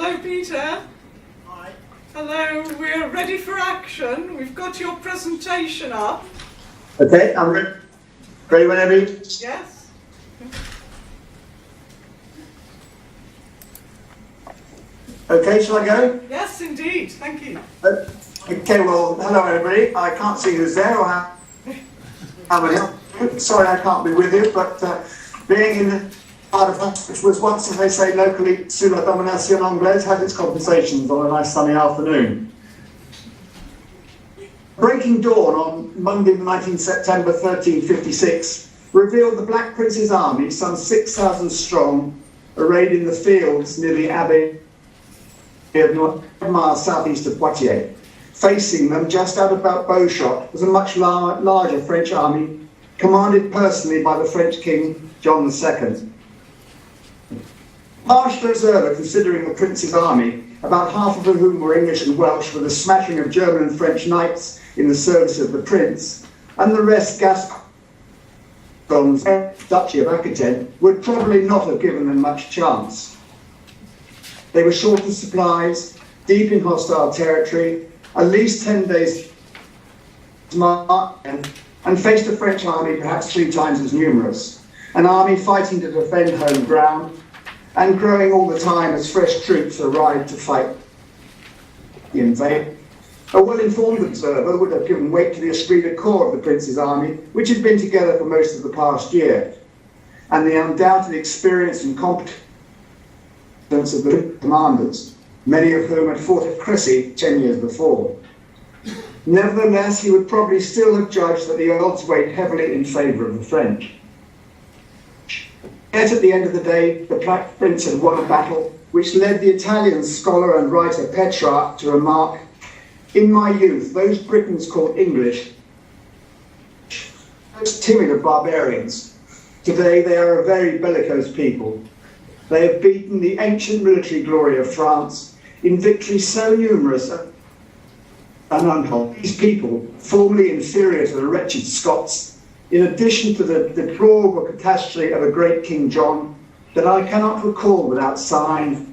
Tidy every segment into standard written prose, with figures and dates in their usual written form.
Hello, Peter. Hi. Hello, we're ready for action. We've got your presentation up. Okay, I'm ready. Ready whenever you... Yes. Okay, shall I go? Yes, indeed. Thank you. Okay, well, hello everybody. I can't see who's there or how many. Sorry I can't be with you, but being in the part of that, which was once, as they say locally, sous la domination anglaise, had its compensations on a nice sunny afternoon. Breaking dawn on Monday, the 19th September 1356, revealed the Black Prince's army, some 6,000 strong, arrayed in the fields near the Abbey of 5 miles southeast of Poitiers. Facing them, just out of about bowshot, was a much larger French army, commanded personally by the French King John II. Harsh observer, considering the Prince's army, about half of whom were English and Welsh, with a smattering of German and French knights in the service of the Prince, and the rest Gascons, Duchy of Aquitaine, would probably not have given them much chance. They were short of supplies, deep in hostile territory, at least 10 days march, and faced a French army perhaps 3 times as numerous, an army fighting to defend home ground, and growing all the time as fresh troops arrived to fight the invader. A well-informed observer would have given weight to the esprit de corps of the Prince's army, which had been together for most of the past year, and the undoubted experience and competence of the commanders, many of whom had fought at Crécy 10 years before. Nevertheless, he would probably still have judged that the odds weighed heavily in favour of the French. Yet at the end of the day, the Black Prince had won a battle which led the Italian scholar and writer Petrarch to remark, "In my youth, those Britons called English, those timid of barbarians, today they are a very bellicose people. They have beaten the ancient military glory of France in victories so numerous and untold. These people, formerly inferior to the wretched Scots, in addition to the deplorable catastrophe of a great King John, that I cannot recall without sighing,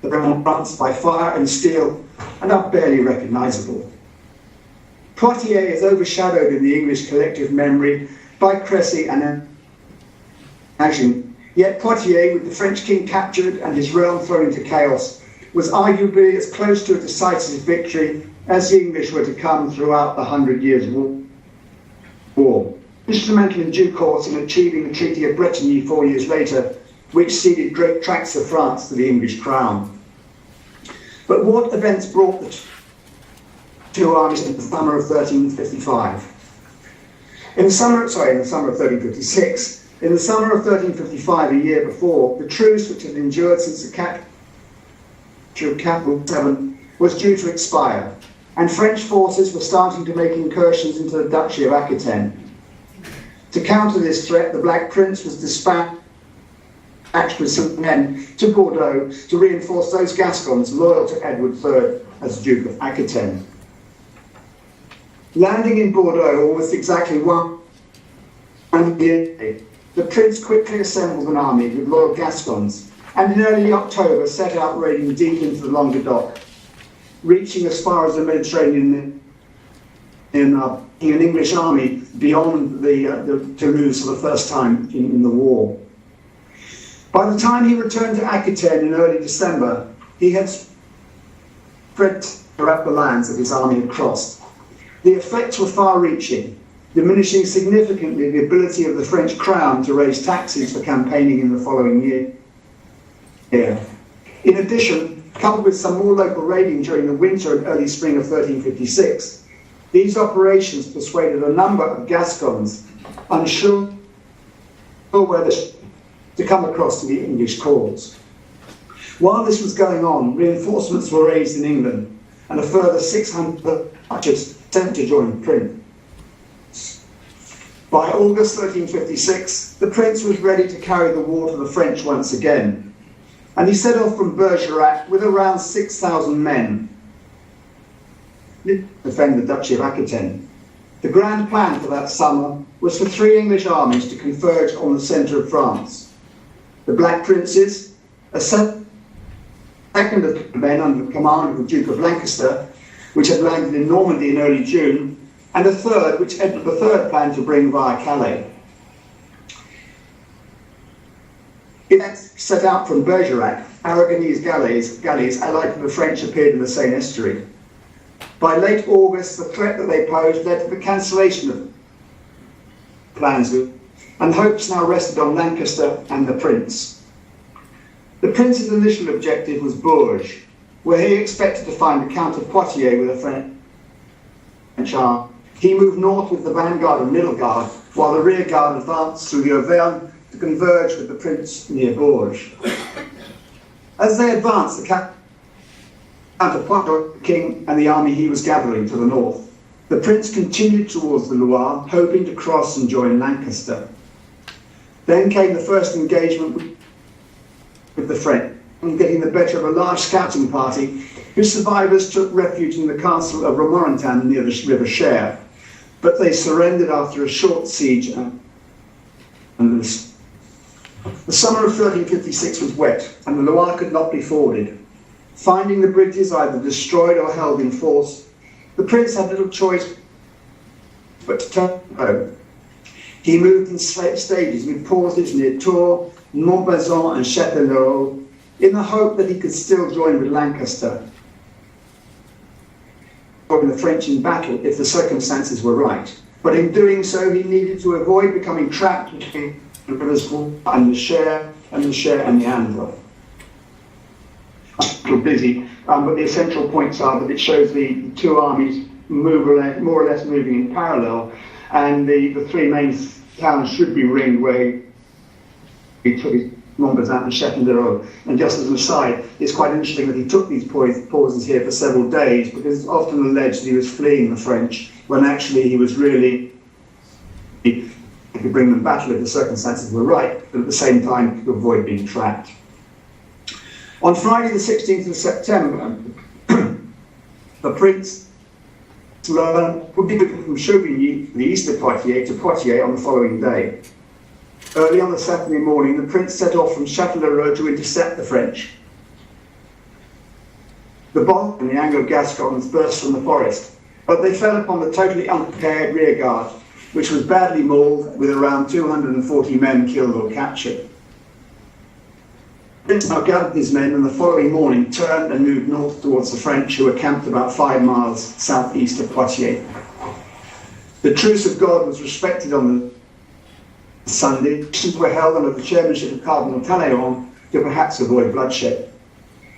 the France by fire and steel, and are barely recognisable. Poitiers is overshadowed in the English collective memory by Crécy and Agincourt. Yet Poitiers, with the French king captured and his realm thrown into chaos, was arguably as close to a decisive victory as the English were to come throughout the 100 Years' War. Instrumental in due course in achieving the Treaty of Bretigny 4 years later, which ceded great tracts of France to the English crown. But what events brought the two armies in the summer of 1355? In the summer of 1356, in the summer of 1355, a year before, the truce which had endured since the capture of Capital 7 was due to expire, and French forces were starting to make incursions into the Duchy of Aquitaine. To counter this threat, the Black Prince was dispatched with some men to Bordeaux to reinforce those Gascons loyal to Edward III as Duke of Aquitaine. Landing in Bordeaux almost exactly 1 year, the Prince quickly assembled an army with loyal Gascons, and in early October set out raiding deep into the Languedoc, reaching as far as the Mediterranean in an English army beyond the Toulouse for the first time in the war. By the time he returned to Aquitaine in early December, he had spread throughout the lands that his army had crossed. The effects were far-reaching, diminishing significantly the ability of the French crown to raise taxes for campaigning in the following year. In addition, coupled with some more local raiding during the winter and early spring of 1356, these operations persuaded a number of Gascons, unsure whether to come across to the English cause. While this was going on, reinforcements were raised in England, and a further 600 archers sent to join the Prince. By August 1356, the Prince was ready to carry the war to the French once again, and he set off from Bergerac with around 6,000 men to defend the Duchy of Aquitaine. The grand plan for that summer was for 3 English armies to converge on the centre of France. The Black Princes, a second of the men under the command of the Duke of Lancaster, which had landed in Normandy in early June, and a third, which entered the third plan to bring via Calais. It set out from Bergerac. Aragonese galleys allied to the French appeared in the Seine estuary. By late August, the threat that they posed led to the cancellation of plans, and hopes now rested on Lancaster and the Prince. The Prince's initial objective was Bourges, where he expected to find the Count of Poitiers with a French army. He moved north with the vanguard and middle guard, while the rear guard advanced through the Auvergne to converge with the Prince near Bourges. As they advanced, the Count of Poitiers, the king, and the army he was gathering to the north. The Prince continued towards the Loire, hoping to cross and join Lancaster. Then came the first engagement with the French, getting the better of a large scouting party, whose survivors took refuge in the castle of Romorantin near the river Cher, but they surrendered after a short siege. The summer of 1356 was wet, and the Loire could not be forded. Finding the bridges either destroyed or held in force, the Prince had little choice but to turn home. He moved in stages with pauses near Tours, Montbazon and Châtellerault, in the hope that he could still join with Lancaster, join the French in battle if the circumstances were right. But in doing so, he needed to avoid becoming trapped between the rivers and the Cher and the Anniv. A little busy, but the essential points are that it shows the two armies more or less moving in parallel, and the three main towns should be ringed where he took his Montbazon and Châtellerault. And just as an aside, it's quite interesting that he took these pauses here for several days, because it's often alleged that he was fleeing the French, when actually he was really, he could bring them battle if the circumstances were right, but at the same time to avoid being trapped. On Friday the 16th of September, the Prince would be from Chauvigny, the east of Poitiers, to Poitiers on the following day. Early on the Saturday morning, the Prince set off from Châtellerault to intercept the French. The bomb and the Anglo-Gascons burst from the forest, but they fell upon the totally unprepared rear guard, which was badly mauled, with around 240 men killed or captured. The Prince now gathered his men, and the following morning turned and moved north towards the French, who were camped about 5 miles southeast of Poitiers. The Truce of God was respected on the Sunday. Elections were held under the chairmanship of Cardinal Talleyrand to perhaps avoid bloodshed.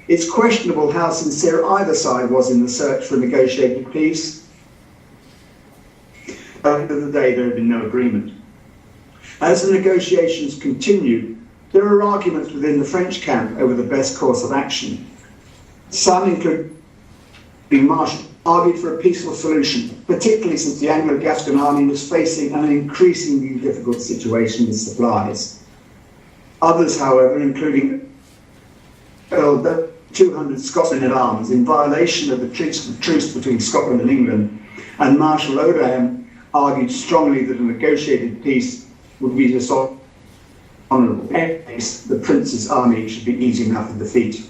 It's questionable how sincere either side was in the search for a negotiated peace. At the end of the day, there had been no agreement. As the negotiations continued, there were arguments within the French camp over the best course of action. Some, including Marshal, argued for a peaceful solution, particularly since the Anglo-Gascon army was facing an increasingly difficult situation with supplies. Others, however, including Earl 200 Scotsmen at arms, in violation of the truce between Scotland and England, and Marshal Odeham argued strongly that a negotiated peace would be dishonourable. The Prince's army should be easy enough to defeat.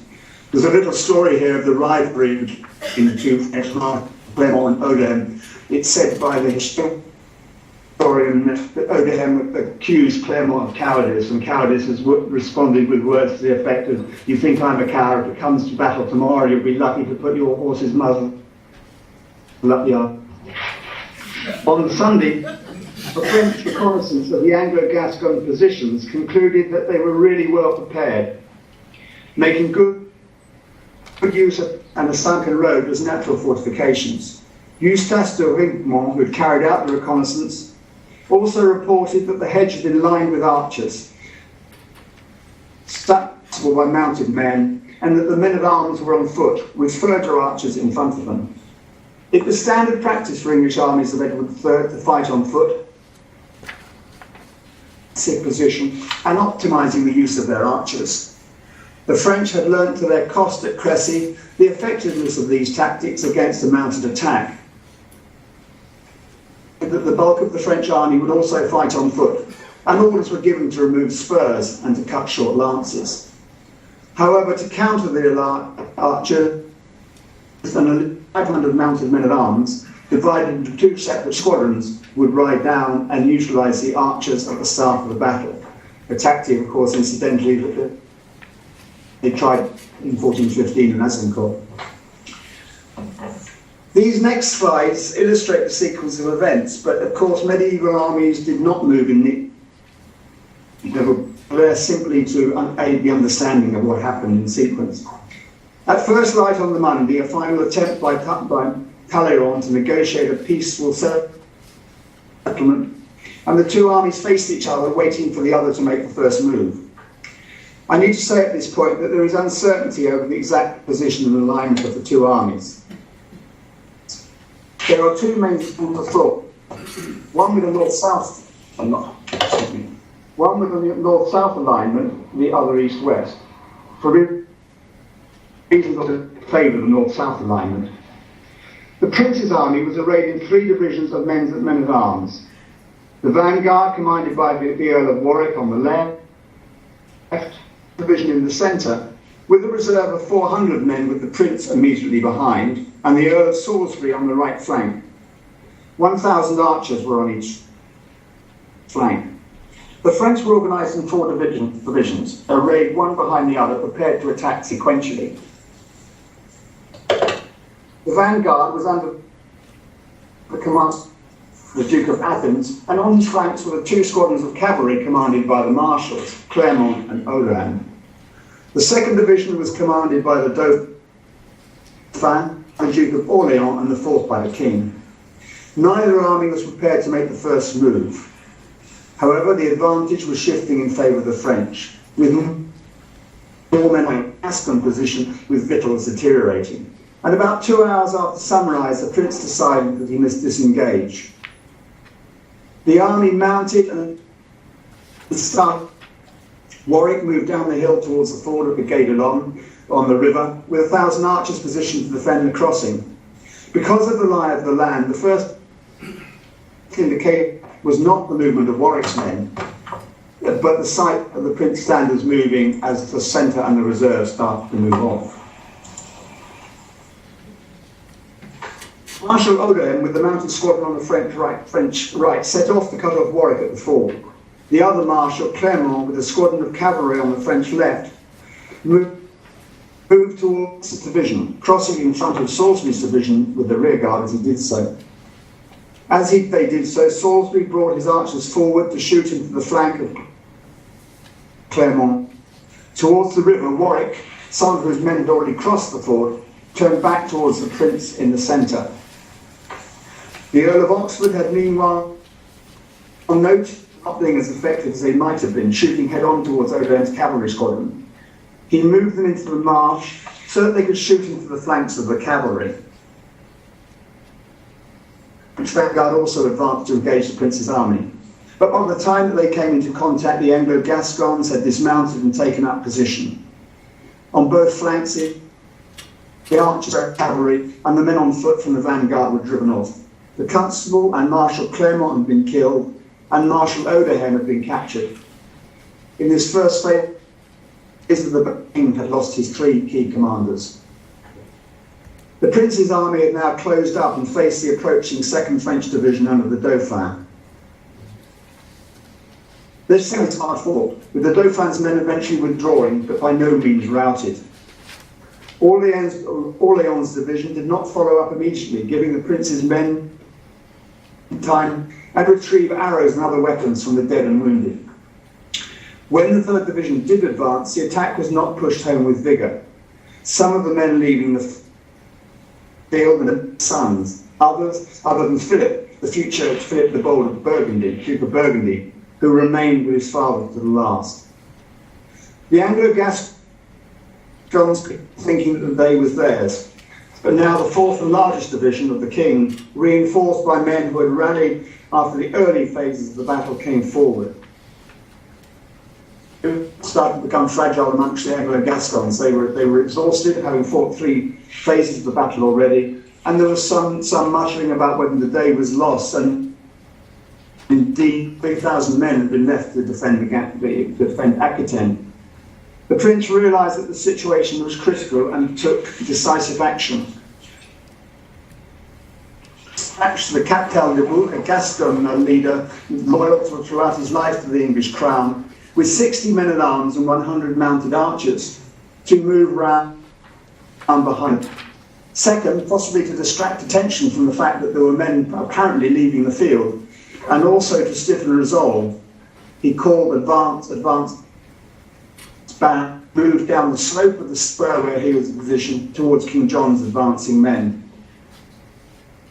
There's a little story here of the rivalry between the two French, Clermont and Odeham. It's said by the historian that Odeham accused Clermont of cowardice, and cowardice has responded with words to the effect of, "You think I'm a coward, if it comes to battle tomorrow, you'll be lucky to put your horse's muzzle up the arm." On Sunday, a French reconnaissance of the Anglo-Gascon positions concluded that they were really well prepared, making good use of the sunken road as natural fortifications. Eustace de Rincmont, who had carried out the reconnaissance, also reported that the hedge had been lined with archers, stacked by mounted men, and that the men-at-arms were on foot, with further archers in front of them. It was standard practice for English armies of Edward III to fight on foot, position, and optimising the use of their archers. The French had learnt to their cost at Crécy the effectiveness of these tactics against a mounted attack. That the bulk of the French army would also fight on foot, and orders were given to remove spurs and to cut short lances. However, to counter the archers, and 500 mounted men-at-arms, divided into two separate squadrons, would ride down and neutralise the archers at the start of the battle. A tactic, of course, incidentally, that they tried in 1415 in Agincourt. These next slides illustrate the sequence of events, but of course medieval armies did not move in they were there simply to aid the understanding of what happened in sequence. At first light on the Monday, a final attempt by Talleyrand to negotiate a peaceful settlement, and the two armies faced each other, waiting for the other to make the first move. I need to say at this point that there is uncertainty over the exact position and alignment of the two armies. There are two main schools of thought, one with a north-south alignment, the other east-west. For reasons that favour the north-south alignment. The Prince's army was arrayed in 3 divisions of men-at-arms. The vanguard, commanded by the Earl of Warwick on the left, division in the centre, with a reserve of 400 men with the Prince immediately behind, and the Earl of Salisbury on the right flank. 1,000 archers were on each flank. The French were organised in 4 divisions, arrayed one behind the other, prepared to attack sequentially. The vanguard was under the command of the Duke of Athens, and on his flanks were the 2 squadrons of cavalry commanded by the marshals, Clermont and Odoin. The 2nd division was commanded by the Dauphin, the Duke of Orleans, and the 4th by the King. Neither army was prepared to make the first move. However, the advantage was shifting in favour of the French, with more men in Gascon position with victuals deteriorating. And about 2 hours after sunrise, the Prince decided that he must disengage. The army mounted and started. Warwick moved down the hill towards the ford of the Gadelon on the river, with 1,000 archers positioned to defend the crossing. Because of the lie of the land, the first indicator was not the movement of Warwick's men, but the sight of the Prince's standards moving as the centre and the reserve started to move off. Marshal Odoin, with the mounted squadron on the French right, set off to cut off Warwick at the ford. The other Marshal, Clermont, with a squadron of cavalry on the French left, moved towards the division, crossing in front of Salisbury's division with the rearguard as he did so. As they did so, Salisbury brought his archers forward to shoot into the flank of Clermont. Towards the river, Warwick, some of whose men had already crossed the ford, turned back towards the Prince in the centre. The Earl of Oxford had meanwhile, on note, not being as effective as they might have been, shooting head-on towards Odoin's cavalry squadron. He moved them into the marsh so that they could shoot into the flanks of the cavalry. The vanguard also advanced to engage the Prince's army. But by the time that they came into contact, the Anglo-Gascons had dismounted and taken up position. On both flanks, the archers, cavalry, and the men on foot from the vanguard were driven off. The Constable and Marshal Clermont had been killed, and Marshal Odoin had been captured. In this first phase of the King had lost his 3 key commanders. The Prince's army had now closed up and faced the approaching 2nd French division under the Dauphin. This was hard fought, with the Dauphin's men eventually withdrawing, but by no means routed. Orleans' division did not follow up immediately, giving the Prince's men time and retrieve arrows and other weapons from the dead and wounded. When the 3rd Division did advance, the attack was not pushed home with vigour. Some of the men leaving the field were sons, others, other than Philip, the future Philip the Bold of Burgundy, Duke of Burgundy, who remained with his father to the last. The Anglo-Gascons, thinking that the day was theirs, but now the 4th and largest division of the King, reinforced by men who had rallied after the early phases of the battle, came forward. It started to become fragile amongst the Anglo-Gascons. They were exhausted, having fought 3 phases of the battle already, and there was some muttering about whether the day was lost, and indeed 3,000 men had been left to defend Aquitaine. The prince realised that the situation was critical and took decisive action. The Captal de Bouc, a Gascon leader loyal throughout his life to the English crown, with 60 men-at-arms and 100 mounted archers to move round behind. Second, possibly to distract attention from the fact that there were men apparently leaving the field, and also to stiffen resolve, he called advance, band, moved down the slope of the spur where he was positioned towards King John's advancing men.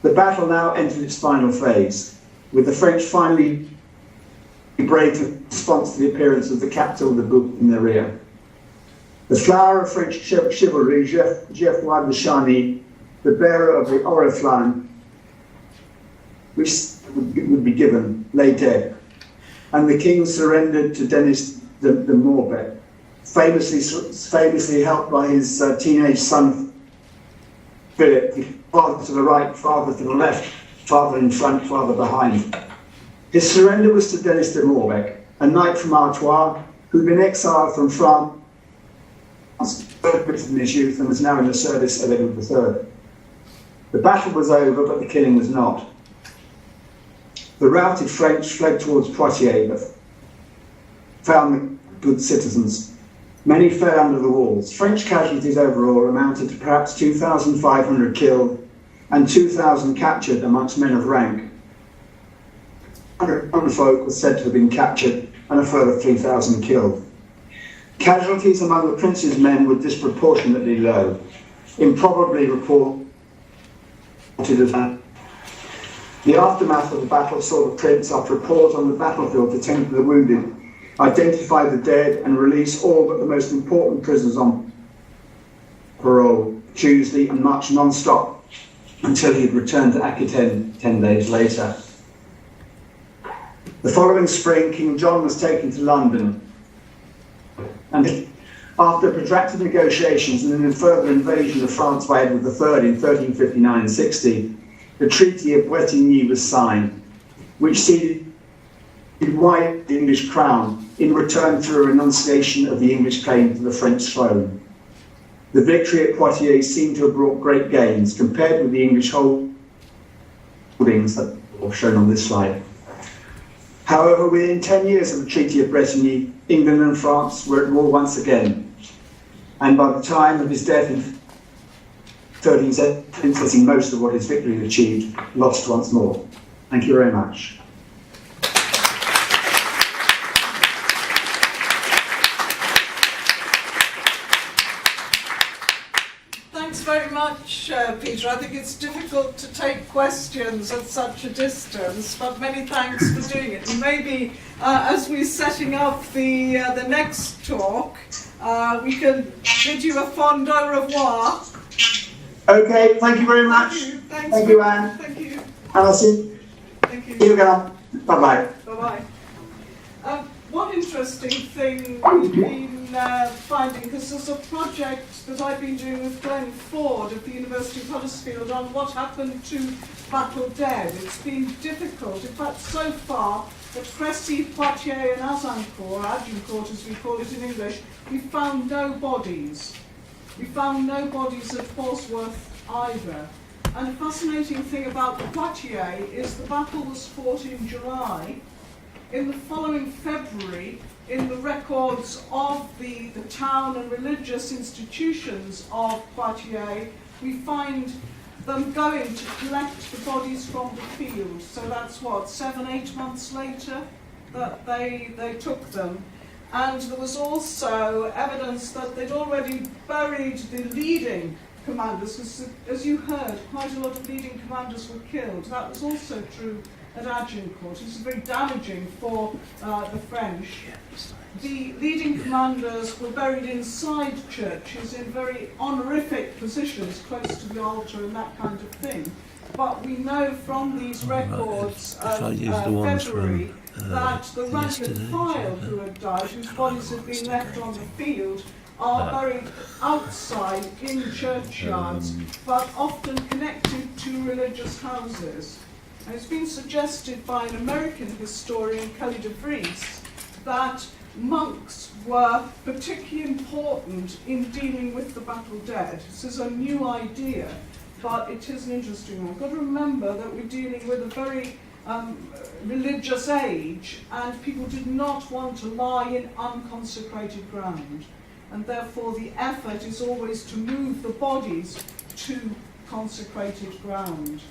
The battle now entered its final phase, with the French finally brave in response to the appearance of the Captal de Bouc in their rear. The flower of French chivalry, Geoffroy de Charny, the bearer of the oriflamme, which would be given, lay dead, and the king surrendered to Denis de Morbecque, famously helped by his teenage son Philip, father to the right, father to the left, father in front, father behind. His surrender was to Denis de Morbecque, a knight from Artois who'd been exiled from France in his youth and was now in the service of Edward III. The battle was over, but the killing was not. The routed French fled towards Poitiers, but found the good citizens. Many fell under the walls. French casualties overall amounted to perhaps 2,500 killed and 2,000 captured amongst men of rank. 100 folk was said to have been captured and a further 3,000 killed. Casualties among the prince's men were disproportionately low, improbably reported as the aftermath of the battle saw the prince, after a pause on the battlefield to tend to the wounded, identify the dead and release all but the most important prisoners on parole Tuesday and march non-stop until he had returned to Aquitaine 10 days later. The following spring, King John was taken to London, and after protracted negotiations and a further invasion of France by Edward III in 1359-60, the Treaty of Bretigny was signed, which ceded wide the English crown in return for a renunciation of the English claim to the French throne. The victory at Poitiers seemed to have brought great gains compared with the English holdings that are shown on this slide. However, within 10 years of the Treaty of Bretigny, England and France were at war once again, and by the time of his death in 1370, most of what his victory had achieved, lost once more. Thank you very much. Thanks very much, Peter. I think it's difficult to take questions at such a distance, but many thanks for doing it. And maybe as we're setting up the next talk, we can bid you a fond au revoir. Okay, thank you very much. Thank you, Anne. Thank you. And I'll see you again. Bye-bye. Bye-bye. One interesting thing we've been finding, because there's a project that I've been doing with Glenn Ford at the University of Huddersfield on what happened to battle dead. It's been difficult. In fact, so far, at Crécy, Poitiers and Agincourt as we call it in English, we found no bodies. We found no bodies at Bosworth either. And a fascinating thing about Poitiers is the battle was fought in July. In the following February, in the records of the town and religious institutions of Poitiers, we find them going to collect the bodies from the field. So that's what, 7-8 months later that they took them. And there was also evidence that they'd already buried the leading commanders, because as you heard, quite a lot of leading commanders were killed. That was also true at Agincourt. It was very damaging for the French. The leading commanders were buried inside churches in very honorific positions, close to the altar and that kind of thing. But we know from these records of February that the rank and file who had died, whose bodies had been left on the field, are buried outside in churchyards, but often connected to religious houses. And it's been suggested by an American historian, Kelly de Vries, that monks were particularly important in dealing with the battle dead. This is a new idea, but it is an interesting one. You've got to remember that we're dealing with a very religious age, and people did not want to lie in unconsecrated ground. And therefore the effort is always to move the bodies to consecrated ground.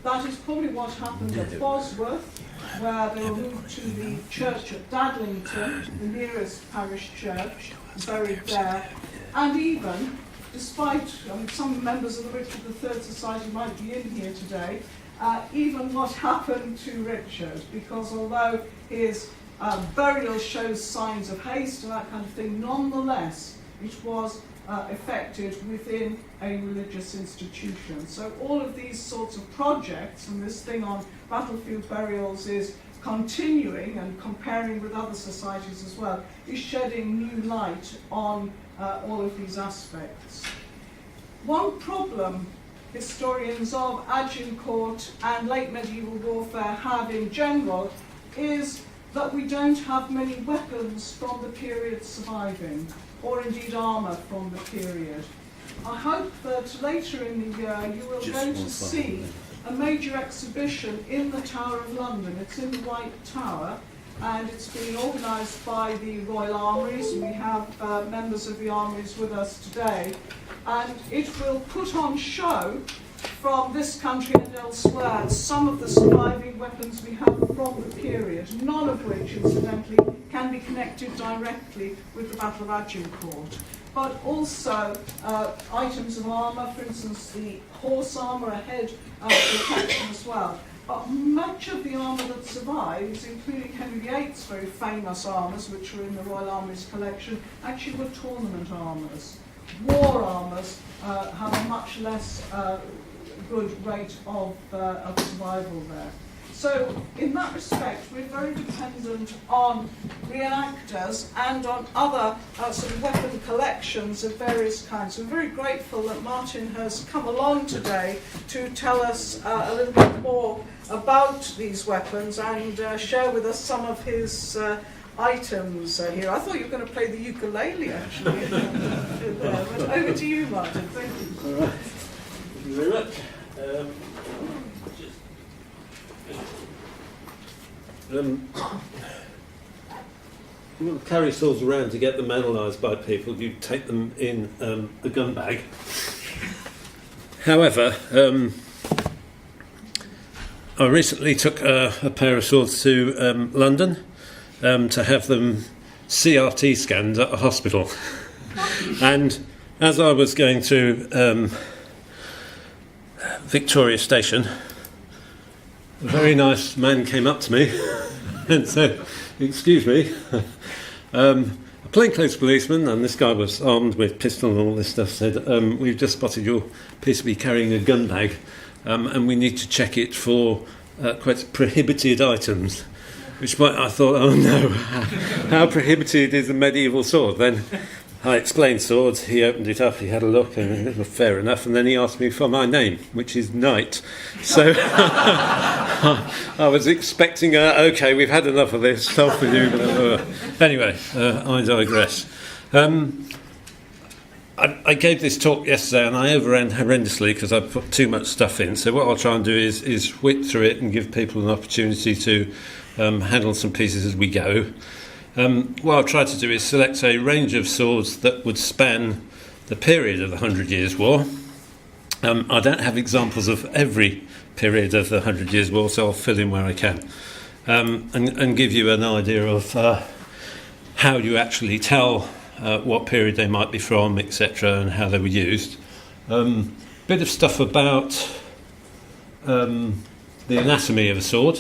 That is probably what happened at Bosworth, where they were moved to the church at Dadlington, the nearest parish church, buried there. And even, despite some members of the Richard III Society might be in here today, even what happened to Richard, because although his burial shows signs of haste and that kind of thing, nonetheless it was effected within a religious institution. So all of these sorts of projects, and this thing on battlefield burials is continuing and comparing with other societies as well, is shedding new light on all of these aspects. One problem historians of Agincourt and late medieval warfare have in general is that we don't have many weapons from the period surviving, or indeed armour from the period. I hope that later in the year you will go to see a major exhibition in the Tower of London. It's in the White Tower, and it's being organised by the Royal Armouries. We have members of the Armouries with us today, and it will put on show from this country and elsewhere some of the surviving weapons we have from the period, none of which, incidentally, can be connected directly with the Battle of Agincourt, but also items of armour, for instance, the horse armour, a head protection as well. But much of the armour that survives, including Henry VIII's very famous armours, which were in the Royal Armouries collection, actually were tournament armours. War armours have a much less good rate of survival there. So in that respect, we're very dependent on reenactors and on other sort of weapon collections of various kinds. We're very grateful that Martin has come along today to tell us a little bit more about these weapons and share with us some of his items here. I thought you were going to play the ukulele, actually. But over to you, Martin. Thank you. All right. Thank you very much. You want to carry swords around to get them analysed by people, you take them in a gun bag. However, I recently took a pair of swords to London to have them CRT scanned at a hospital. And as I was going through Victoria Station, a very nice man came up to me and said, "Excuse me," a plainclothes policeman, and this guy was armed with pistol and all this stuff, said, "We've just spotted you appears to be carrying a gun bag, and we need to check it for quite prohibited items." Which I thought, oh no, how prohibited is a medieval sword? Then I explained swords, he opened it up, he had a look, and it was fair enough, and then he asked me for my name, which is Knight. So I was expecting, okay, we've had enough of this, stuff with you. Anyway, I digress. I gave this talk yesterday, and I overran horrendously because I put too much stuff in. So what I'll try and do is whip through it and give people an opportunity to handle some pieces as we go. What I'll try to do is select a range of swords that would span the period of the 100 Years' War. I don't have examples of every period of the 100 Years' War, so I'll fill in where I can and give you an idea of how you actually tell what period they might be from, etc., and how they were used. Bit of stuff about the anatomy of a sword.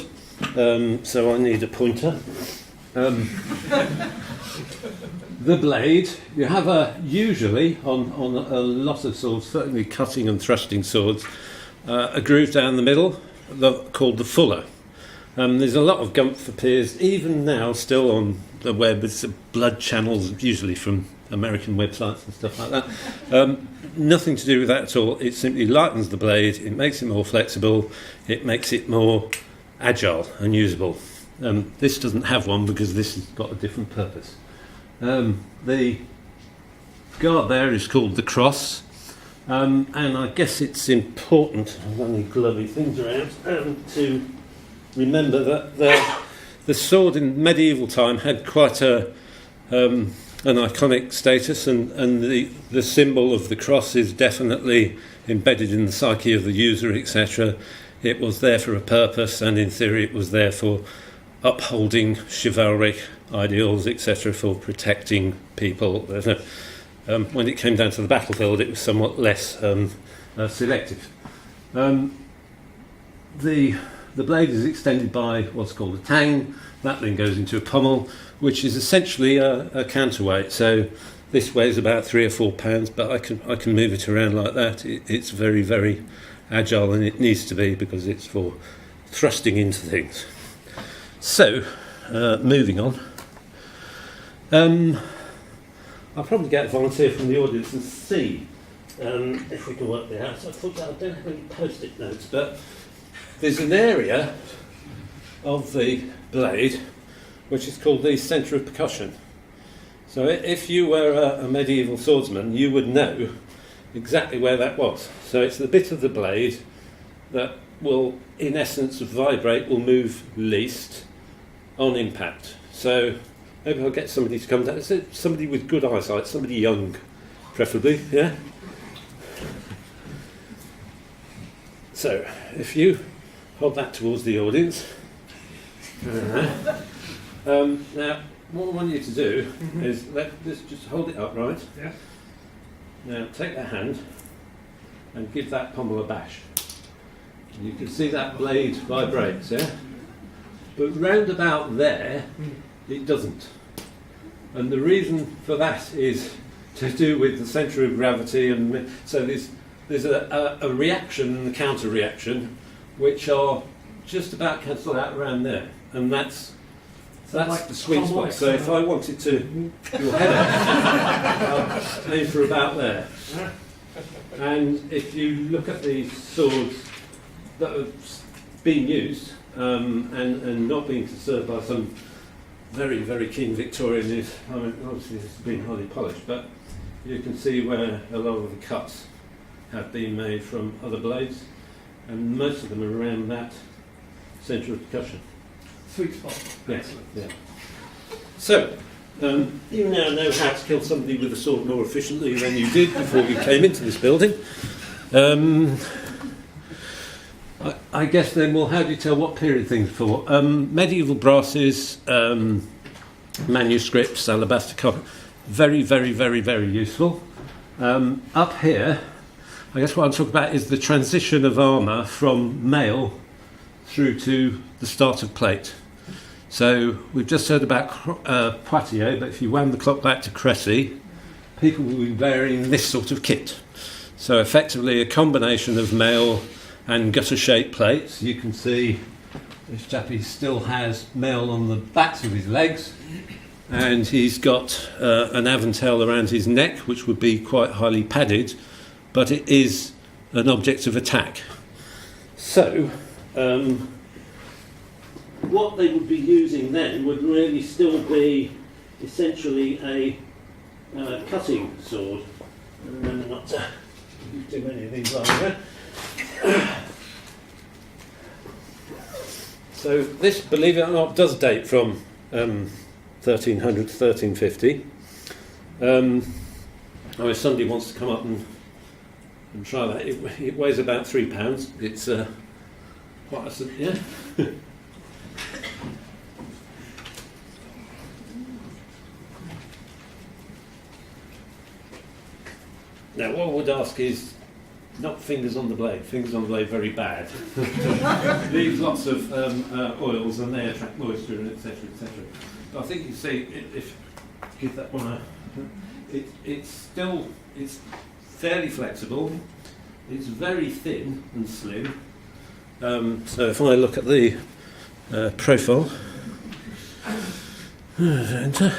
So I need a pointer. The blade, you have usually on a lot of swords, certainly cutting and thrusting swords, a groove down the middle called the fuller. There's a lot of gumph appears even now still on the web. It's blood channels, usually from American websites and stuff like that. Nothing to do with that at all. It simply lightens the blade, it makes it more flexible, it makes it more agile and usable. This doesn't have one because this has got a different purpose. The guard there is called the cross, and I guess it's important, I've only glovey things around, to remember that the sword in medieval time had quite an iconic status, and the symbol of the cross is definitely embedded in the psyche of the user, etc. It was there for a purpose, and in theory it was there for upholding chivalric ideals, etc., for protecting people. When it came down to the battlefield, it was somewhat less selective. The blade is extended by what's called a tang. That then goes into a pommel, which is essentially a counterweight. So this weighs about 3 or 4 pounds, but I can move it around like that. It's very, very agile, and it needs to be, because it's for thrusting into things. So, moving on. I'll probably get a volunteer from the audience and see if we can work it out. So I thought I don't have any post-it notes, but there's an area of the blade which is called the centre of percussion. So if you were a medieval swordsman, you would know exactly where that was. So it's the bit of the blade that will, in essence, vibrate, will move least on impact. So maybe I'll get somebody to come down. Somebody with good eyesight, somebody young, preferably, yeah? So, if you hold that towards the audience. Now, what I want you to do is let's just hold it upright. Yeah. Now, take that hand and give that pommel a bash. You can see that blade vibrates, yeah? But round about there, it doesn't. And the reason for that is to do with the centre of gravity, and so there's a reaction and a counter reaction which are just about cancelled out around there, and that's like the sweet spot. So if I wanted to your head out, I'll aim for about there. And if you look at the swords that have been used and not being served by some very, very keen Victorian, I mean, obviously it's been highly polished, but you can see where a lot of the cuts have been made from other blades, and most of them are around that centre of percussion. Sweet spot. Yes. Yeah. So, you now know how to kill somebody with a sword more efficiently than you did before you came into this building. I guess then, well, how do you tell what period things are for? Medieval brasses, manuscripts, alabaster copper, very, very, very, very useful. Up here, I guess what I'm talking about is the transition of armour from mail through to the start of plate. So we've just heard about Poitiers, but if you wound the clock back to Cressy, people will be wearing this sort of kit. So effectively a combination of mail and gutter-shaped plates. You can see this chappie still has mail on the backs of his legs, and he's got an avantel around his neck, which would be quite highly padded, but it is an object of attack. So, what they would be using then would really still be essentially a cutting sword. Remember not to use too many of these either. So this, believe it or not, does date from 1300 to 1350. If somebody wants to come up and try that, it weighs about 3 pounds. It's quite a, yeah. Now, what I would ask is not fingers on the blade. Fingers on the blade, very bad. Leave lots of oils, and they attract moisture, and etc., etc. But I think you see, if give that one a, it's fairly flexible. It's very thin and slim. So if I look at the profile, enter.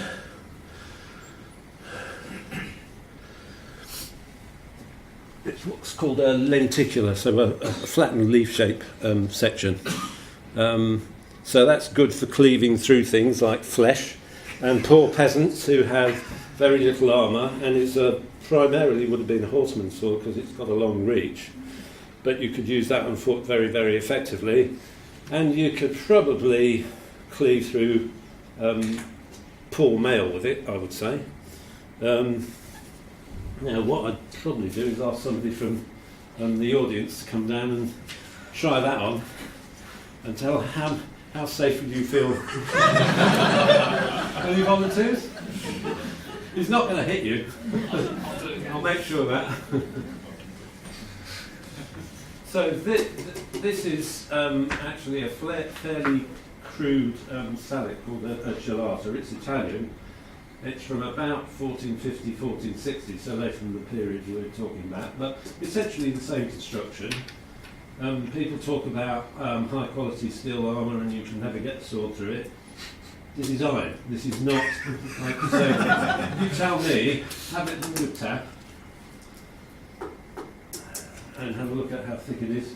It's what's called a lenticular, so a flattened leaf shape section. So that's good for cleaving through things like flesh. and poor peasants who have very little armour, and it's primarily would have been a horseman's sword because it's got a long reach, but you could use that on foot very, very effectively, and you could probably cleave through poor mail with it, I would say. Now, what I'd probably do is ask somebody from the audience to come down and try that on and tell how safe would you feel. Any volunteers? He's not going to hit you. I'll make sure of that. So this is actually a fairly crude salad called a gelata. It's Italian. It's from about 1450, 1460, so later in the period we're talking about, but essentially the same construction. People talk about high quality steel armour and you can never get the sword through it. This is iron. This is not, like you say, you tell me, have it in the wood tap and have a look at how thick it is.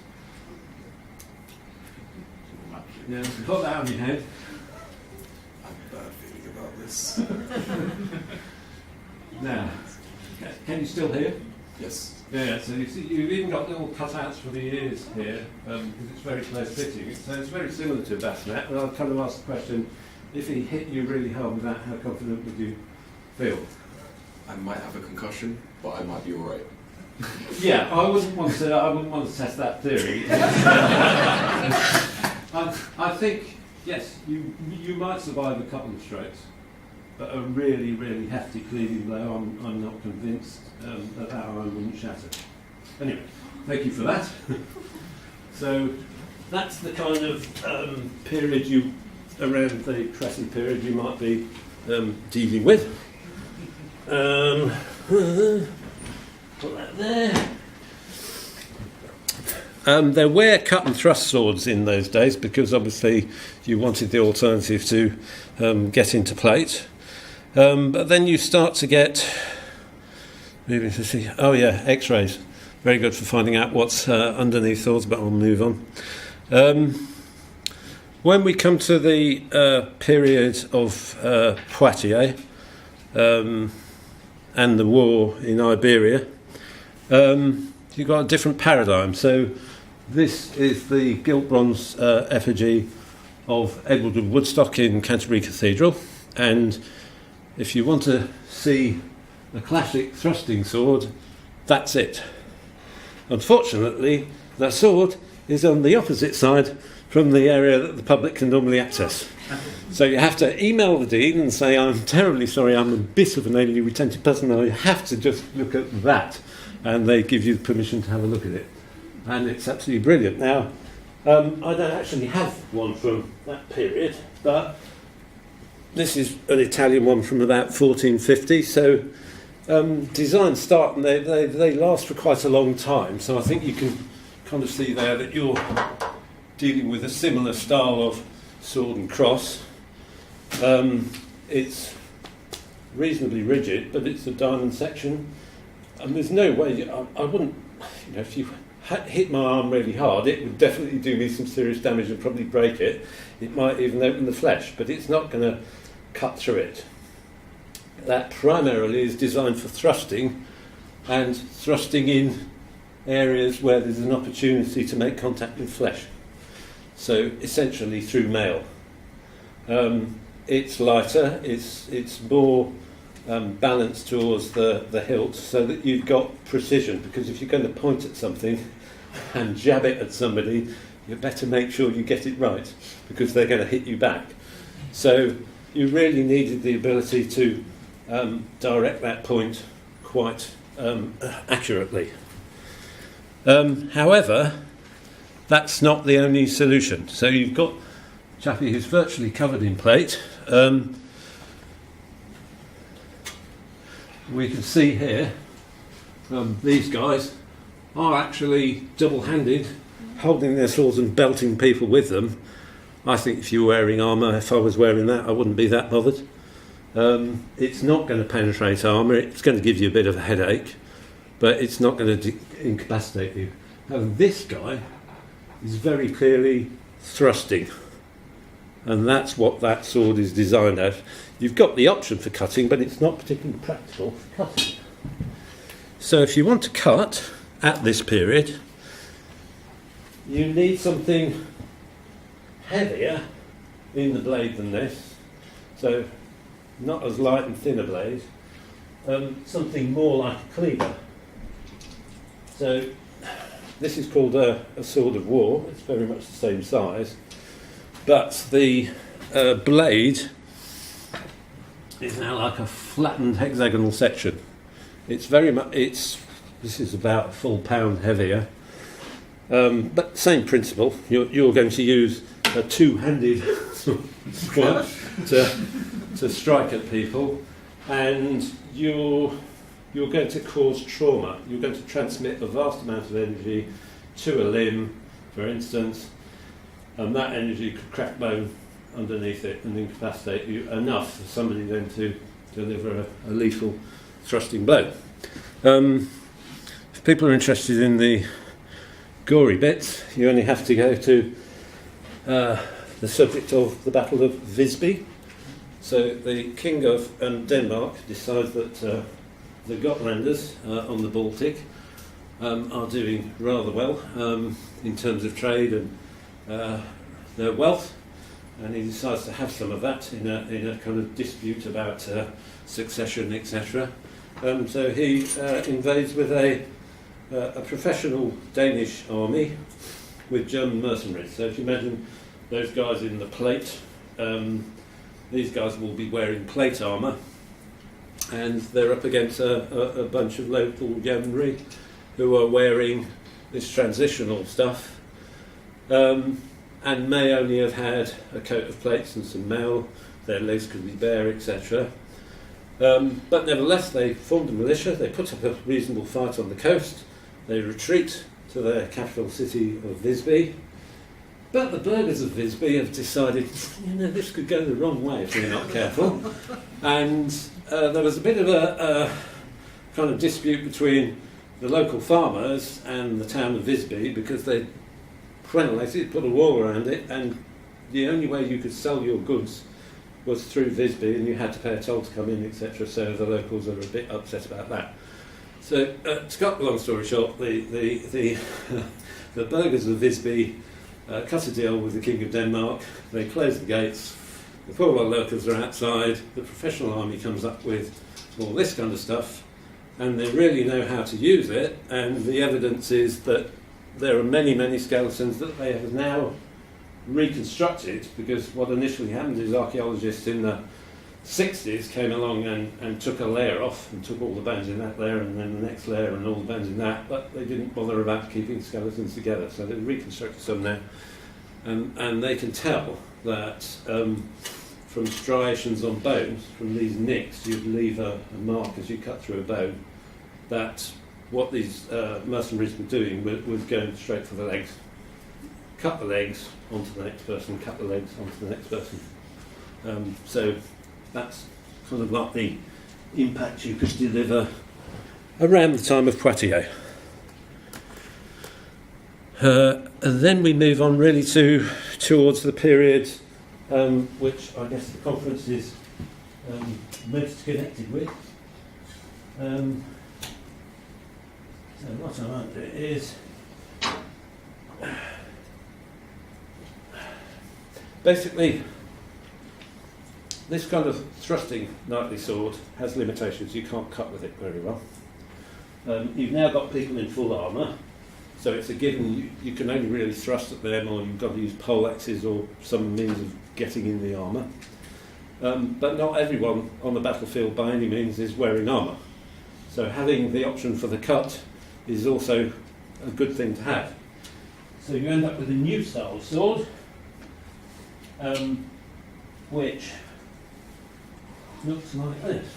Yeah, put that on your head. I have a bad feeling about this. Now, can you still hear? Yes. Yeah, so you see, you've even got little cutouts for the ears here, because it's very close fitting. So it's very similar to a bassinet, but I'll kind of ask the question, if he hit you really hard with that, how confident would you feel? I might have a concussion, but I might be alright. Yeah, I wouldn't want to test that theory. I think, yes, you might survive a couple of strokes, but a really, really hefty cleaving blow, I'm not convinced that iron wouldn't shatter. Anyway, thank you for that. So that's the kind of period around the Cressy period you might be dealing with. Put that there. There were cut and thrust swords in those days because obviously you wanted the alternative to get into plate. But then you start to get, moving to see, oh yeah, X-rays. Very good for finding out what's underneath swords, but I'll move on. When we come to the period of Poitiers and the war in Iberia, you've got a different paradigm. So this is the gilt bronze effigy of Edward of Woodstock in Canterbury Cathedral, and if you want to see a classic thrusting sword, that's it. Unfortunately, that sword is on the opposite side from the area that the public can normally access. So you have to email the Dean and say, I'm terribly sorry, I'm a bit of an anally retentive person, I have to just look at that. And they give you permission to have a look at it. And it's absolutely brilliant. Now, I don't actually have one from that period, but this is an Italian one from about 1450. So designs start and they last for quite a long time. So I think you can kind of see there that you're dealing with a similar style of sword and cross. It's reasonably rigid, but it's a diamond section. And there's no way, I wouldn't, if you hit my arm really hard, it would definitely do me some serious damage and probably break it. It might even open the flesh, but it's not going to cut through it. That primarily is designed for thrusting, and thrusting in areas where there's an opportunity to make contact with flesh. So essentially through mail. It's lighter, it's more balanced towards the hilt so that you've got precision, because if you're going to point at something and jab it at somebody, you better make sure you get it right, because they're going to hit you back. So you really needed the ability to direct that point quite accurately. However, that's not the only solution. So you've got a chappie who's virtually covered in plate. We can see here these guys are actually double-handed, holding their swords and belting people with them. I think if you were wearing armour, if I was wearing that, I wouldn't be that bothered. It's not going to penetrate armour, it's going to give you a bit of a headache, but it's not going to incapacitate you. Now this guy is very clearly thrusting. and that's what that sword is designed at. You've got the option for cutting, but it's not particularly practical for cutting. So if you want to cut at this period, you need something heavier in the blade than this, so not as light and thin a blade, something more like a cleaver. So this is called a sword of war. It's very much the same size, but the blade is now like a flattened hexagonal section. It's very much, this is about a full pound heavier, but same principle. You're going to use a two-handed sword to strike at people, and you're going to cause trauma. You're going to transmit a vast amount of energy to a limb, for instance, and that energy could crack bone underneath it and incapacitate you enough for somebody then to deliver a lethal thrusting blow. If people are interested in the gory bits, you only have to go to the subject of the Battle of Visby. So the King of Denmark decides that the Gotlanders on the Baltic are doing rather well in terms of trade and their wealth, and he decides to have some of that in a kind of dispute about succession, etc. So he invades with a professional Danish army with German mercenaries. So if you imagine those guys in the plate, these guys will be wearing plate armour, and they're up against a bunch of local yeomanry who are wearing this transitional stuff, and may only have had a coat of plates and some mail. Their legs could be bare, etc. But nevertheless, they formed a militia. They put up a reasonable fight on the coast. They retreat to their capital city of Visby. But the burghers of Visby have decided, this could go the wrong way if we're not careful. And there was a bit of a kind of dispute between the local farmers and the town of Visby, because they put a wall around it, and the only way you could sell your goods was through Visby, and you had to pay a toll to come in, etc. So the locals are a bit upset about that. So to cut the long story short, the burghers of Visby cut a deal with the King of Denmark. They close the gates. The poor old locals are outside. The professional army comes up with all this kind of stuff, and they really know how to use it. And the evidence is that there are many, many skeletons that they have now reconstructed, because what initially happened is archaeologists in the 60s came along and took a layer off and took all the bones in that layer and then the next layer and all the bones in that, but they didn't bother about keeping skeletons together, so they reconstructed some now, and they can tell that from striations on bones, from these nicks, you'd leave a mark as you cut through a bone, that what these mercenaries were doing was going straight for the legs. Cut the legs onto the next person, cut the legs onto the next person. So that's kind of like the impact you could deliver around the time of Poitiers. And then we move on really towards the period which I guess the conference is most connected with. So what I might do is basically this kind of thrusting knightly sword has limitations. You can't cut with it very well. You've now got people in full armour, so it's a given you can only really thrust at them, or you've got to use poleaxes or some means of getting in the armour. But not everyone on the battlefield by any means is wearing armour. So having the option for the cut is also a good thing to have. So you end up with a new style sword, which looks like this.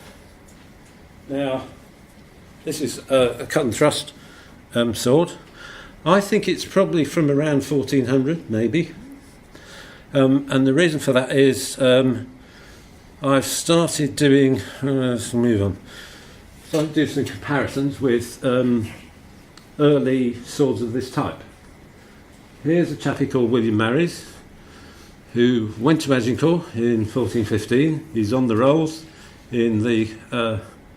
Now, this is a cut and thrust sword. I think it's probably from around 1400, maybe. And the reason for that is I've started doing, let's move on. Started to do some comparisons with early swords of this type. Here's a chappie called William Marys, who went to Agincourt in 1415. He's on the rolls in the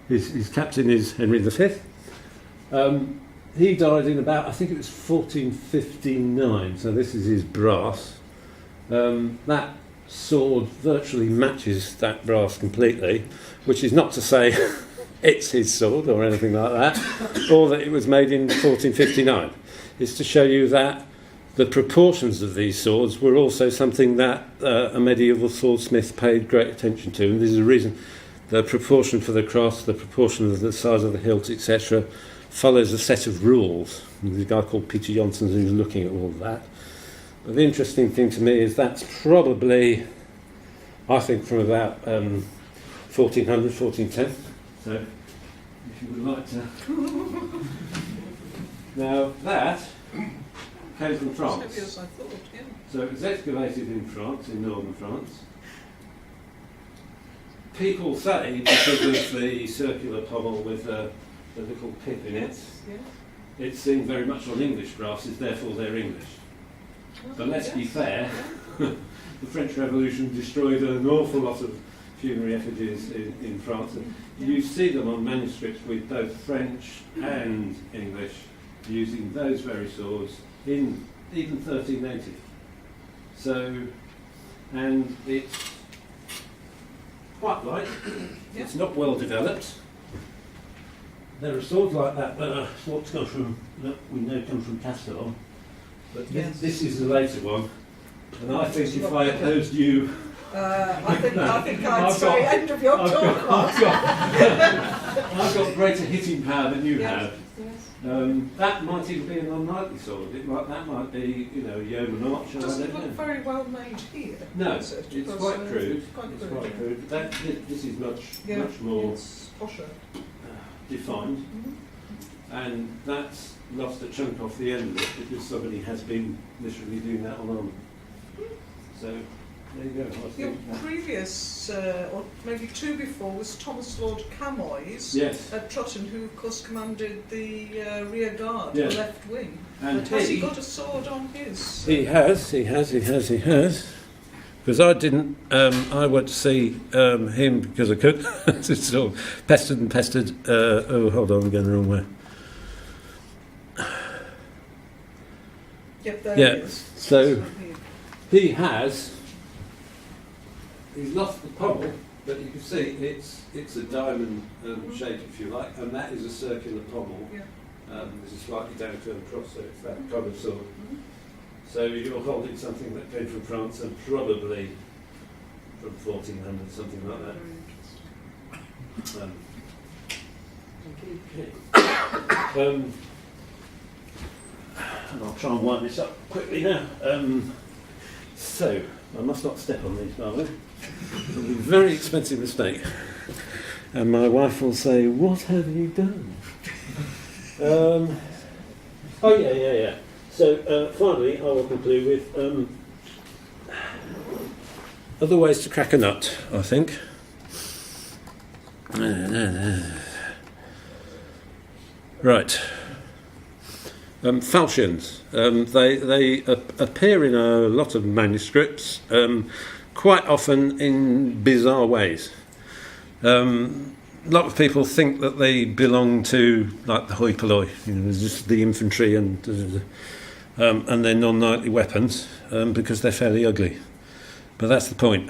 his captain is Henry V. He died in about, I think it was 1459, so this is his brass. That sword virtually matches that brass completely, which is not to say it's his sword or anything like that, or that it was made in 1459. It's to show you that the proportions of these swords were also something that a medieval swordsmith paid great attention to, and this is the reason the proportion for the cross, the proportion of the size of the hilt, etc., follows a set of rules. And there's a guy called Peter Johnson who's looking at all of that. But the interesting thing to me is that's probably, I think, from about 1400, 1410. So, if you would like to... Now, that came from France. As I thought, yeah. So it was excavated in France, in northern France. People say, because of the circular pommel with the little pip in it, Yeah. it's seen very much on English brasses, therefore they're English. But let's be fair, the French Revolution destroyed an awful lot of funerary effigies in France. You see them on manuscripts with both French and English using those very swords in even 1380. So, and it's quite light, it's not well developed. There are swords like that that are swords that we know come from Castile, but this is the later one. And I think if I opposed you, I think I'd say end of your talk. I've got greater hitting power than you have. Yes. That might even be an unknightly sword. That might be, a yeoman archer. Doesn't look very well made here. No, does it? it's Because, quite crude. It's Quite crude. But this is much more It's posher. defined, and that's lost a chunk off the end of it because somebody has been literally doing that on armour. So there you go. I Your think previous, or maybe two before, was Thomas Lord Camoys yes, at Trotton, who of course commanded the rear guard, Yeah. the left wing. and But has he got a sword on his? He has. Because I didn't, I went to see him because I could. It's sort of pestered and pestered. Oh, hold on, I'm going the wrong way. Yep, there Yeah, he is. so he's lost the pommel, but you can see it's a diamond shape, if you like, and that is a circular pommel. Yeah. There's a slightly downturned cross, so it's that kind of sword. So you're holding something that came from France and probably from 1400, something like that. And I'll try and wind this up quickly now. So, I must not step on these, by the way. It'll be a very expensive mistake. And my wife will say, "What have you done?" Oh, yeah. So, finally, I will conclude with other ways to crack a nut, I think. Right. Falchions. They appear in a lot of manuscripts, quite often in bizarre ways. A lot of people think that they belong to, like, the hoi polloi, just the infantry, and they're non-knightly weapons because they're fairly ugly. But that's the point.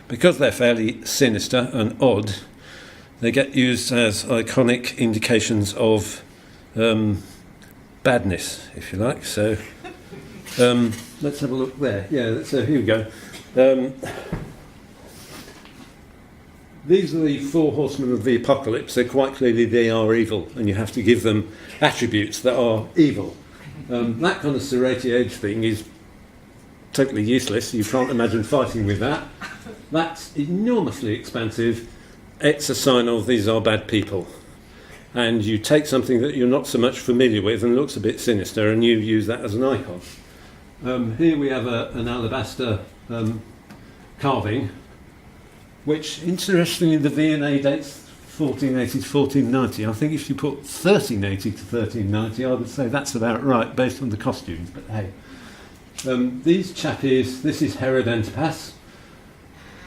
Because they're fairly sinister and odd, they get used as iconic indications of badness, if you like. So let's have a look there. Yeah, so here we go. These are the four horsemen of the apocalypse. They're quite clearly they are evil, and you have to give them attributes that are evil. That kind of serrated edge thing is totally useless. You can't imagine fighting with that. That's enormously expensive. It's a sign of these are bad people. And you take something that you're not so much familiar with and looks a bit sinister, and you use that as an icon. Here we have an alabaster carving, which, interestingly, the V&A dates 1480 to 1490. I think if you put 1380 to 1390, I would say that's about right, based on the costumes. But hey, These chappies, this is Herod Antipas.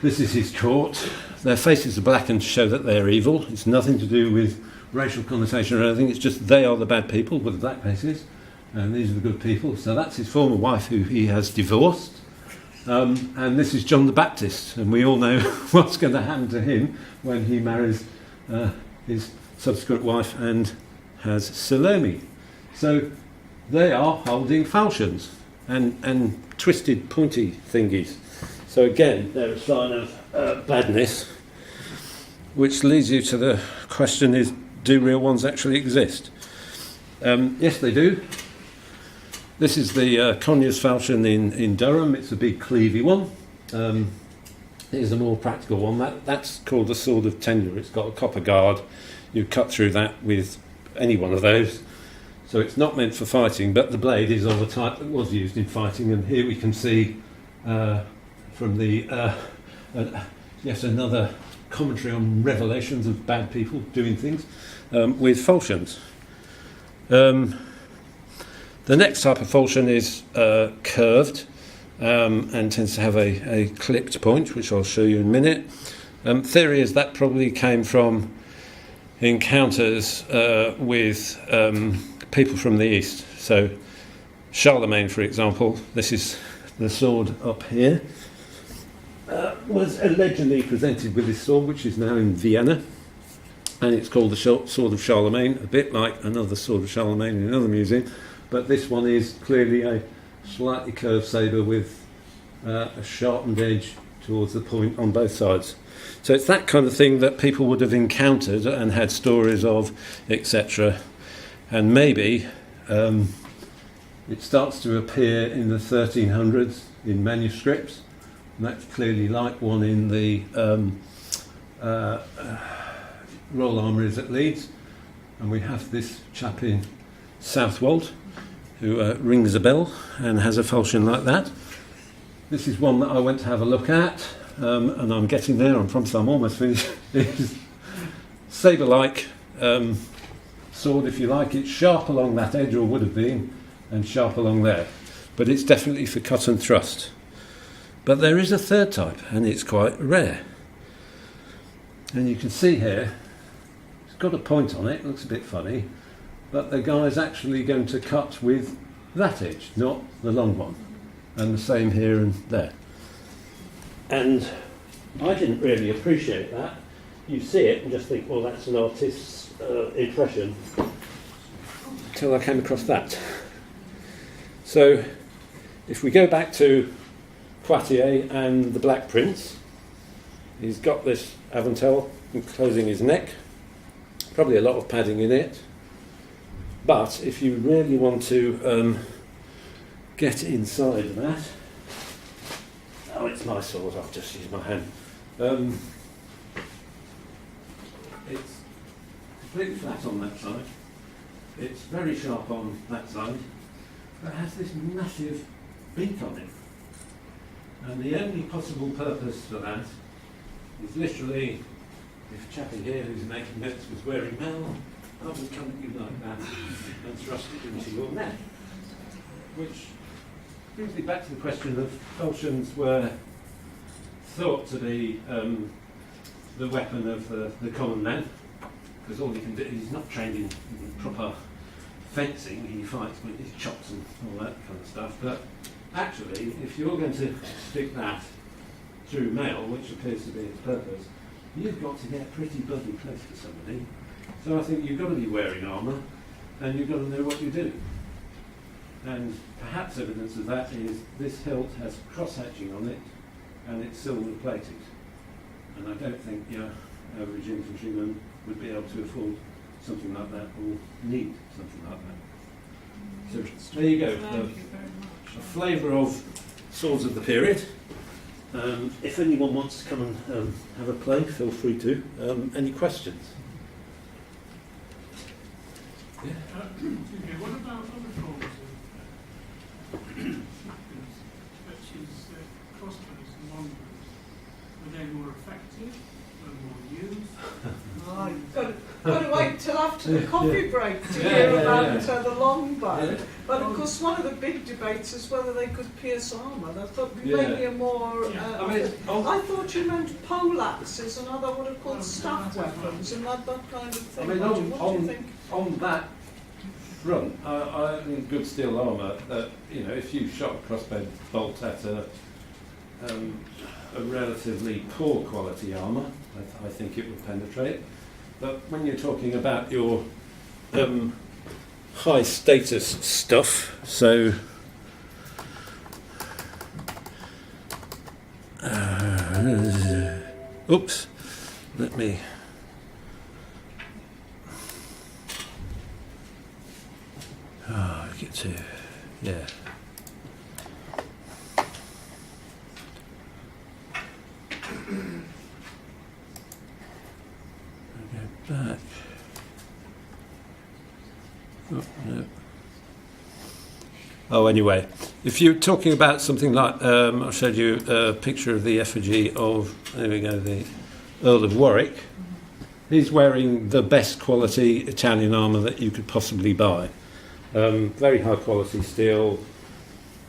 This is his court. Their faces are blackened to show that they're evil. It's nothing to do with racial connotation or anything. It's just they are the bad people with the black faces, and these are the good people. So that's his former wife, who he has divorced. And this is John the Baptist, and we all know what's going to happen to him when he marries his subsequent wife and has Salome. So they are holding falchions and twisted, pointy thingies. So again, they're a sign of badness, which leads you to the question is, do real ones actually exist? Yes, they do. This is the Conyers falchion in Durham. It's a big cleavy one. Here's a more practical one. That's called a sword of tenure. It's got a copper guard. You cut through that with any one of those. So it's not meant for fighting, but the blade is of a type that was used in fighting. And here we can see from the yes, another commentary on revelations of bad people doing things with falchions. The next type of falchion is curved and tends to have a clipped point, which I'll show you in a minute. Theory is that probably came from encounters with people from the east. So Charlemagne, for example, this is the sword up here, was allegedly presented with this sword, which is now in Vienna, and it's called the Sword of Charlemagne, a bit like another Sword of Charlemagne in another museum, but this one is clearly a slightly curved sabre with a sharpened edge towards the point on both sides. So it's that kind of thing that people would have encountered and had stories of, etc. And maybe it starts to appear in the 1300s in manuscripts, and that's clearly like one in the Royal Armouries at Leeds. And we have this chap in Southwold who rings a bell and has a falchion like that. This is one that I went to have a look at, and I'm getting there, I promise I'm almost finished. It's sabre-like sword, if you like. It's sharp along that edge, or would have been, and sharp along there. But it's definitely for cut and thrust. But there is a third type, and it's quite rare. And you can see here, it's got a point on it, looks a bit funny, but the guy's actually going to cut with that edge, not the long one. And the same here and there. And I didn't really appreciate that. You see it and just think, well, that's an artist's impression, until I came across that. So if we go back to Poitiers and the Black Prince, he's got this avantel enclosing his neck, probably a lot of padding in it, but if you really want to get inside of that, oh, it's my sword, I'll just use my hand. It's completely flat on that side, it's very sharp on that side, but it has this massive beak on it. And the only possible purpose for that is literally, if Chappie here who's making nets was wearing mail, I would come at you like that and thrust it into your neck. Which brings me back to the question of falchions were thought to be the weapon of the common man, because all he can do, he's not trained in proper fencing, he fights with his chops and all that kind of stuff, but actually, if you're going to stick that through mail, which appears to be its purpose, you've got to get pretty bloody close to somebody. So I think you've got to be wearing armour, and you've got to know what you do. And perhaps evidence of that is this hilt has cross-hatching on it, and it's silver plated. And I don't think your average infantryman would be able to afford something like that, or need something like that. So there you go. A flavour of swords of the period. If anyone wants to come and have a play, feel free to. Any questions? Yeah. Okay, what about other forms of weapons, such as crossbows and longbows? Were they more effective? Were more used? Oh, you've got to got to wait till after the coffee break to hear about the longbow. Yeah. But of course, one of the big debates is whether they could pierce armour. I thought maybe a more. I thought you meant poleaxes and other what are called staff weapons and that kind of thing. What do you think? On that front, I think good steel armour. If you shot a crossbow bolt at a relatively poor quality armour, I think it would penetrate. But when you're talking about your high status stuff, so oops, let me get to back. Oh, no. Oh, anyway, if you're talking about something like, I showed you a picture of the effigy of, there we go, the Earl of Warwick. He's wearing the best quality Italian armour that you could possibly buy. Very high quality steel,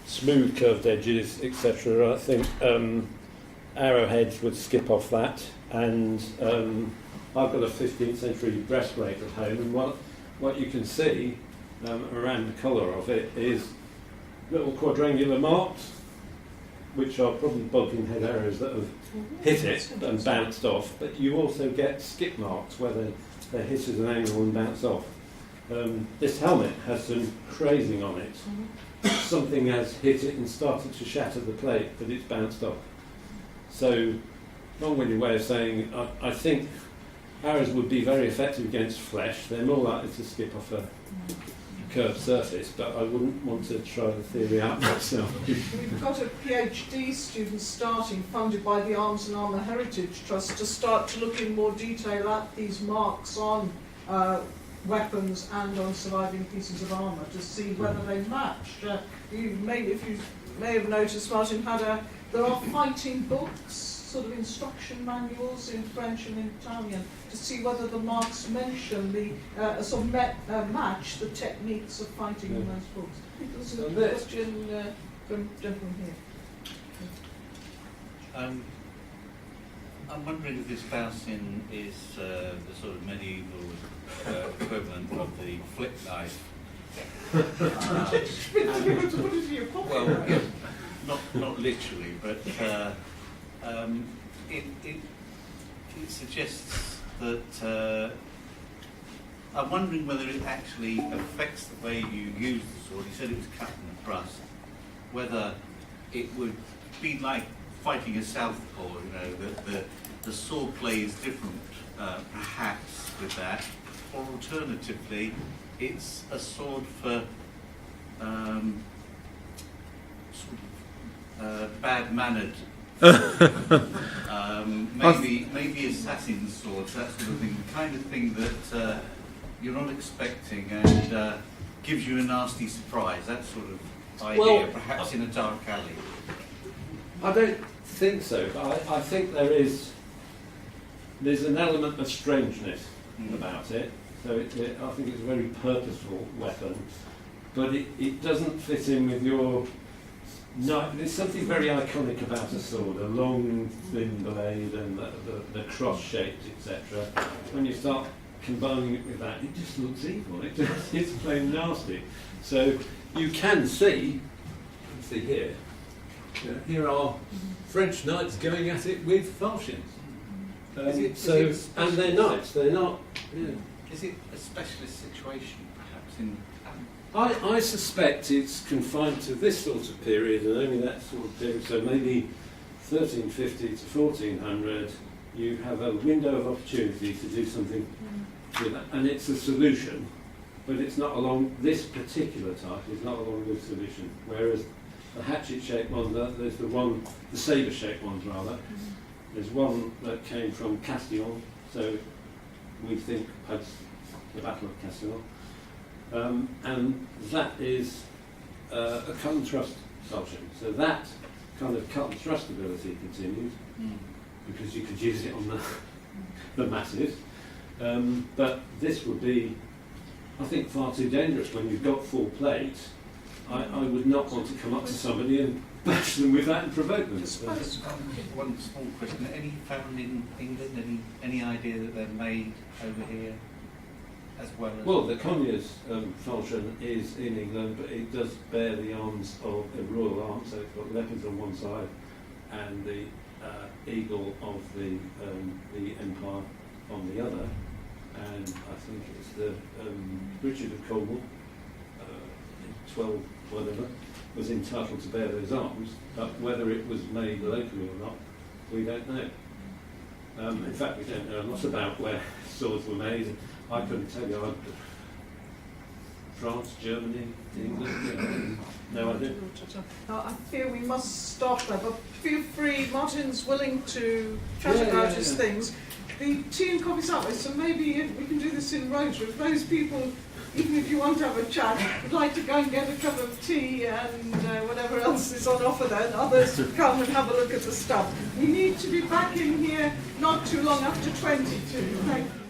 smooth curved edges, etc. I think arrowheads would skip off that, and I've got a 15th century breastplate at home, and what you can see around the collar of it is little quadrangular marks, which are probably bulging head arrows that have hit it and bounced off, but you also get skip marks where they're hit at an angle and bounce off. This helmet has some crazing on it. Something has hit it and started to shatter the plate, but it's bounced off. So, long-winded way of saying, I think arrows would be very effective against flesh. They're more likely to skip off a curved surface, but I wouldn't want to try the theory out myself. We've got a PhD student starting, funded by the Arms and Armour Heritage Trust, to start to look in more detail at these marks on weapons and on surviving pieces of armour to see whether they match. If you may have noticed, Martin there are fighting books, sort of instruction manuals in French and in Italian, to see whether the marks mention match the techniques of fighting in those books. I think there's a question from gentleman here. I'm wondering if this Bouncing is the sort of medieval equivalent of the flip knife. Well, yeah, not literally, but it suggests that I'm wondering whether it actually affects the way you use the sword. You said it was cut in the thrust. Whether it would be like fighting a southpaw, the sword play is different, perhaps, with that. Or alternatively, it's a sword for bad-mannered, maybe assassin swords, that sort of thing, the kind of thing that you're not expecting and gives you a nasty surprise, that sort of idea, perhaps in a dark alley. I don't think so, but I think there's an element of strangeness about it. So I think it's a very purposeful weapon, but it doesn't fit in with your. No, there's something very iconic about a sword, a long, thin blade and the cross-shaped, etc. When you start combining it with that, it just looks evil. It's plain nasty. So you can see here. Here are French knights going at it with falchions. And they're knights. They're not. Yeah. Is it a specialist situation, perhaps? I suspect it's confined to this sort of period and only that sort of period. So maybe 1350 to 1400, you have a window of opportunity to do something with that, and it's a solution, but it's not along this particular type. It's not along this solution. Whereas the hatchet-shaped ones, there's the sabre-shaped ones rather. There's one that came from Castillon, so we think post the Battle of Castillon. And that is a cut and thrust falchion. So that kind of cut and thrust ability continues because you could use it on the massive. But this would be, I think, far too dangerous when you've got full plate. I would not want to come up to somebody and bash them with that and provoke them. One small question: any found in England? Any idea that they're made over here as well? Well, the Conyers falchion is in England, but it does bear the arms of a royal arm, so it's got leopards on one side and the eagle of the empire on the other. And I think it's the Richard of Cornwall, in 12 whatever, was entitled to bear those arms, but whether it was made locally or not, we don't know. In fact, we don't know a lot about where swords were made. I couldn't tell you. France, Germany, England, no idea. I fear we must stop there, but feel free. Martin's willing to chat about his things. The tea and coffee's out there, so maybe we can do this in Rota. If those people, even if you want to have a chat, would like to go and get a cup of tea and whatever else is on offer then, others come and have a look at the stuff. We need to be back in here not too long after 22. Thank you.